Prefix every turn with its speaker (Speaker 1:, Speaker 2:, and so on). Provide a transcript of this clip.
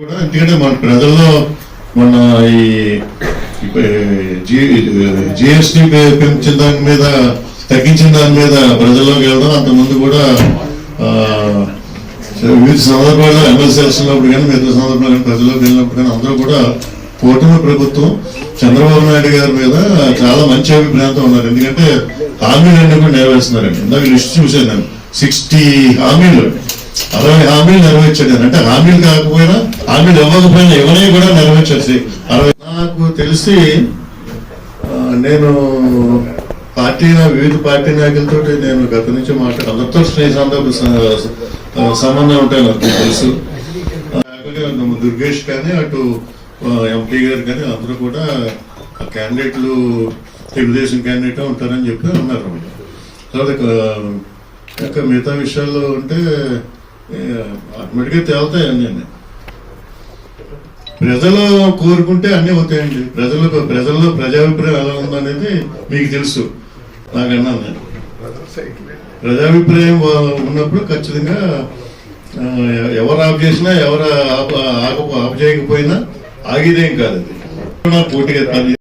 Speaker 1: కూడా ఎందుకంటే మన ప్రజల్లో మన ఈ జిఎస్టీ పెంచిన దాని మీద తగ్గించిన దాని మీద ప్రజల్లోకి వెళ్ళడం అంతకుముందు కూడా వివిధ సందర్భాల్లో ఎమ్మెల్సీ ఎలక్షన్లప్పుడు కానీ మిగతా సందర్భాలు కానీ ప్రజల్లోకి వెళ్ళినప్పుడు కానీ అందరూ కూడా కూటమి ప్రభుత్వం చంద్రబాబు నాయుడు గారి మీద చాలా మంచి అభిప్రాయంతో ఉన్నారు. ఎందుకంటే హామీలన్నీ కూడా నెరవేరుస్తున్నారండి. ఇందాక లిస్ట్ చూశాను నేను 60 హామీలు 60 హామీలు నెరవేర్చాడు. అంటే హామీలు కాకపోయినా హామీలు ఇవ్వకపోయినా ఎవరిని కూడా నెరవేర్చేసి 60. నాకు తెలిసి నేను వివిధ పార్టీ నాయకులతో నేను గత నుంచి అందరితో సంబంధం ఉంటాయి నాకు తెలుసు. దుర్గేష్ కానీ అటు ఎంపీ గారు కానీ అందరూ కూడా క్యాండిడేట్లు తెలుగుదేశం క్యాండిడేట్ ఉంటారని చెప్పి అన్నారు. తర్వాత మిగతా విషయాల్లో ఉంటే ఆటోమేటిక్గా తేలుతాయండి. ప్రజలు కోరుకుంటే అన్నీ అవుతాయండి. ప్రజల్లో ప్రజాభిప్రాయం ఎలా ఉందనేది మీకు తెలుసు. నాకన్నాను నేను ప్రజాభిప్రాయం ఉన్నప్పుడు ఖచ్చితంగా ఎవరు ఆఫ్ చేసినా ఎవరు ఆఫ్ చేయకపోయినా ఆగిదేం కాదు. అది పోటీగా